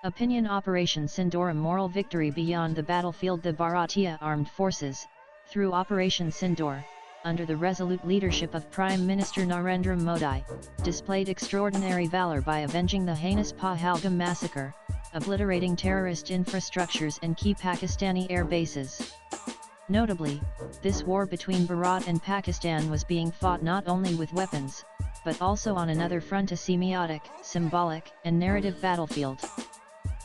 Opinion Operation Sindoor, a moral victory beyond the battlefield. The Bharatiya Armed Forces, through Operation Sindoor, under the resolute leadership of Prime Minister Narendra Modi, displayed extraordinary valor by avenging the heinous Pahalgam massacre, obliterating terrorist infrastructures and key Pakistani air bases. Notably, this war between Bharat and Pakistan was being fought not only with weapons, but also on another front, a semiotic, symbolic, and narrative battlefield.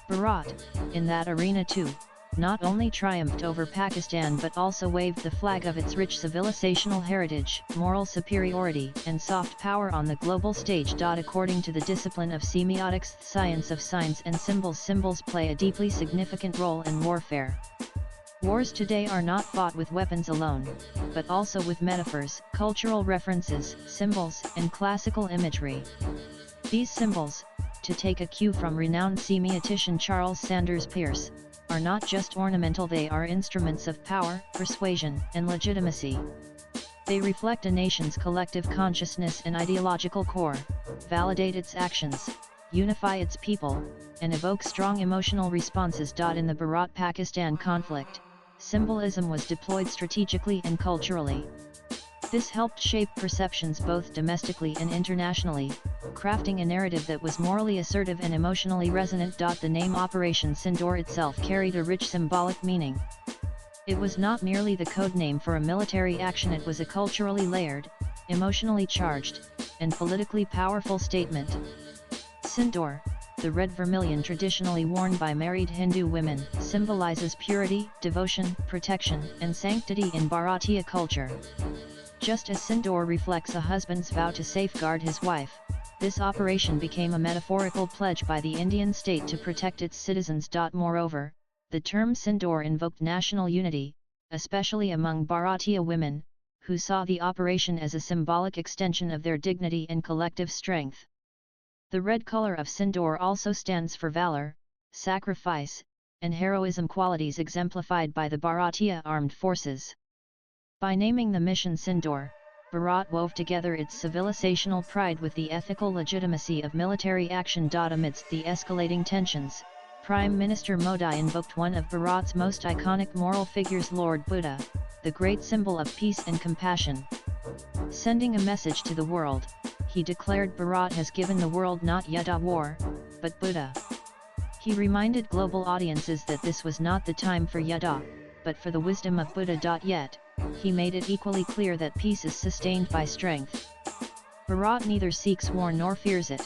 Bharat, in that arena too, not only triumphed over Pakistan but also waved the flag of its rich civilizational heritage, moral superiority, and soft power on the global stage. According to the discipline of semiotics, the science of signs and symbols, symbols play a deeply significant role in warfare. Wars today are not fought with weapons alone, but also with metaphors, cultural references, symbols, and classical imagery. These symbols, to take a cue from renowned semiotician Charles Sanders Peirce, are not just ornamental, they are instruments of power, persuasion, and legitimacy. They reflect a nation's collective consciousness and ideological core, validate its actions, unify its people, and evoke strong emotional responses. In the Bharat-Pakistan conflict, symbolism was deployed strategically and culturally. This helped shape perceptions both domestically and internationally, crafting a narrative that was morally assertive and emotionally resonant. The name Operation Sindoor itself carried a rich symbolic meaning. It was not merely the code name for a military action, it was a culturally layered, emotionally charged, and politically powerful statement. Sindoor, the red vermilion traditionally worn by married Hindu women, symbolizes purity, devotion, protection, and sanctity in Bharatiya culture. Just as Sindoor reflects a husband's vow to safeguard his wife, this operation became a metaphorical pledge by the Indian state to protect its citizens. Moreover, the term Sindoor invoked national unity, especially among Bharatiya women, who saw the operation as a symbolic extension of their dignity and collective strength. The red color of Sindoor also stands for valor, sacrifice, and heroism, qualities exemplified by the Bharatiya Armed Forces. By naming the mission Sindoor, Bharat wove together its civilizational pride with the ethical legitimacy of military action. Amidst the escalating tensions, Prime Minister Modi invoked one of Bharat's most iconic moral figures, Lord Buddha, the great symbol of peace and compassion. Sending a message to the world, he declared Bharat has given the world not Yuddha, war, but Buddha. He reminded global audiences that this was not the time for Yuddha, but for the wisdom of Buddha. Yet, he made it equally clear that peace is sustained by strength. Bharat neither seeks war nor fears it.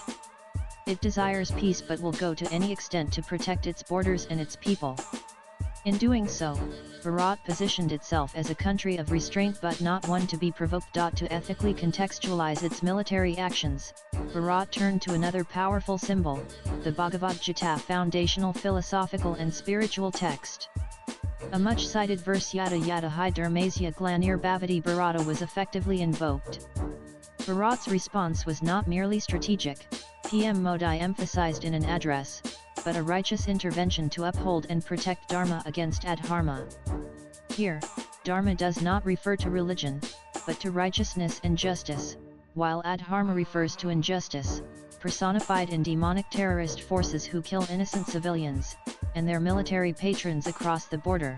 It desires peace but will go to any extent to protect its borders and its people. In doing so, Bharat positioned itself as a country of restraint but not one to be provoked. To ethically contextualize its military actions, Bharat turned to another powerful symbol, the Bhagavad Gita, foundational philosophical and spiritual text. A much-cited verse, Yada Yada Hi Dharmasya Glanir Bhavati Bharata, was effectively invoked. Bharat's response was not merely strategic, PM Modi emphasized in an address, but a righteous intervention to uphold and protect Dharma against adharma. Here, Dharma does not refer to religion, but to righteousness and justice, while adharma refers to injustice, personified in demonic terrorist forces who kill innocent civilians, and their military patrons across the border.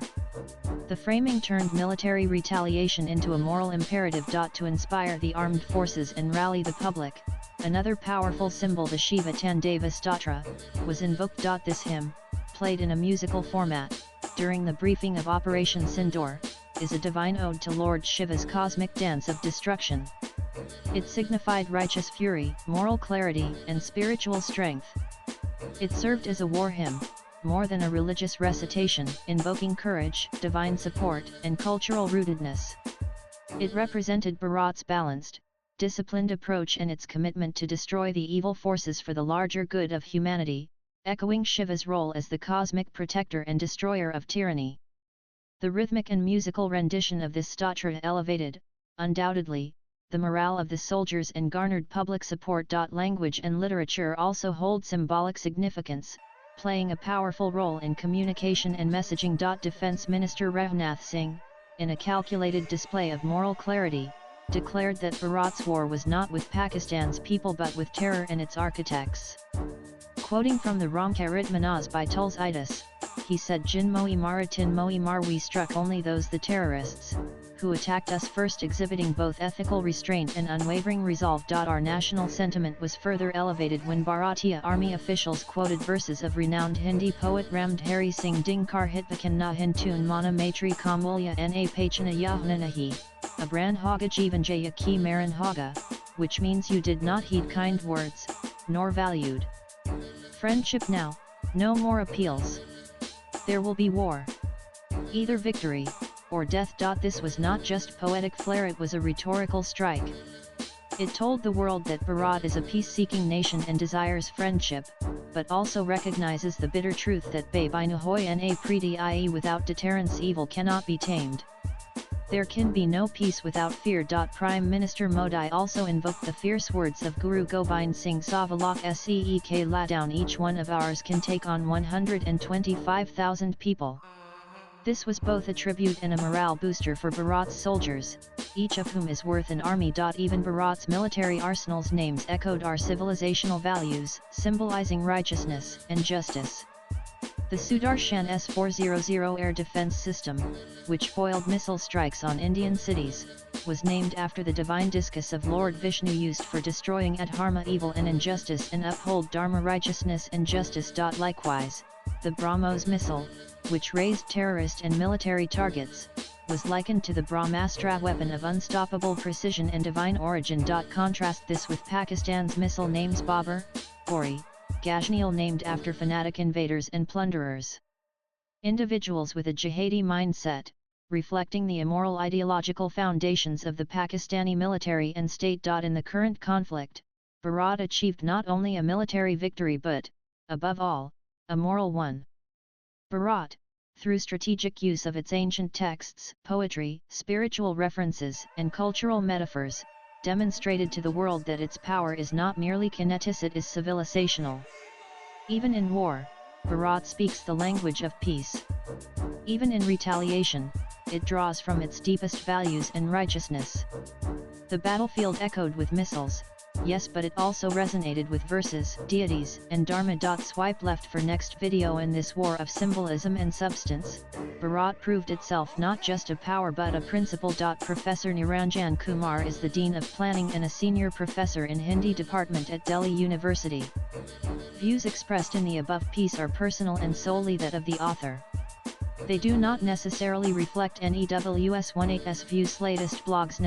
The framing turned military retaliation into a moral imperative. To inspire the armed forces and rally the public, another powerful symbol, the Shiva Tandava Stotra, was invoked. This hymn, played in a musical format, during the briefing of Operation Sindoor, is a divine ode to Lord Shiva's cosmic dance of destruction. It signified righteous fury, moral clarity, and spiritual strength. It served as a war hymn, more than a religious recitation, invoking courage, divine support, and cultural rootedness. It represented Bharat's balanced, disciplined approach and its commitment to destroy the evil forces for the larger good of humanity, echoing Shiva's role as the cosmic protector and destroyer of tyranny. The rhythmic and musical rendition of this stotra elevated, undoubtedly, the morale of the soldiers and garnered public support. Language and literature also hold symbolic significance, playing a powerful role in communication and messaging. Defense Minister Rajnath Singh, in a calculated display of moral clarity, declared that Bharat's war was not with Pakistan's people but with terror and its architects. Quoting from the Ramkarit Manaz by Tulsidas, he said, Jin moi maratin moi mar, we struck only those the terrorists who attacked us first, exhibiting both ethical restraint and unwavering resolve. Our national sentiment was further elevated when Bharatiya army officials quoted verses of renowned Hindi poet Ramdhari Singh Dinkar Hitvakan na hintun mana maitri kamulya na pachana yahnanahi, Abran Haga Jivanjaya ki Maran Haga, which means you did not heed kind words, nor valued friendship now, no more appeals. There will be war. Either victory, or death. This was not just poetic flair, it was a rhetorical strike. It told the world that Bharat is a peace-seeking nation and desires friendship, but also recognizes the bitter truth that Babinahoy na Preeti i.e. without deterrence evil cannot be tamed. There can be no peace without fear. Prime Minister Modi also invoked the fierce words of Guru Gobind Singh Savalok Seek la down, each one of ours can take on 125,000 people. This was both a tribute and a morale booster for Bharat's soldiers, each of whom is worth an army. Even Bharat's military arsenal's names echoed our civilizational values, symbolizing righteousness and justice. The Sudarshan S-400 air defense system, which foiled missile strikes on Indian cities, was named after the divine discus of Lord Vishnu used for destroying adharma evil and injustice and uphold dharma righteousness and justice. Likewise, the BrahMos missile, which razed terrorist and military targets, was likened to the Brahmastra weapon of unstoppable precision and divine origin. Contrast this with Pakistan's missile names Babur, Ghori, Ghazni, named after fanatic invaders and plunderers. Individuals with a jihadi mindset, reflecting the immoral ideological foundations of the Pakistani military and state. In the current conflict, Bharat achieved not only a military victory but, above all, a moral one. Bharat, through strategic use of its ancient texts, poetry, spiritual references, and cultural metaphors, demonstrated to the world that its power is not merely kinetic, it is civilizational. Even in war, Bharat speaks the language of peace. Even in retaliation, it draws from its deepest values and righteousness. The battlefield echoed with missiles, yes, but it also resonated with verses, deities, and dharma. Swipe left for next video. In this war of symbolism and substance, Bharat proved itself not just a power but a principle. Professor Niranjan Kumar is the Dean of Planning and a senior professor in Hindi department at Delhi University. Views expressed in the above piece are personal and solely that of the author. They do not necessarily reflect NEWS18's views. Latest blogs.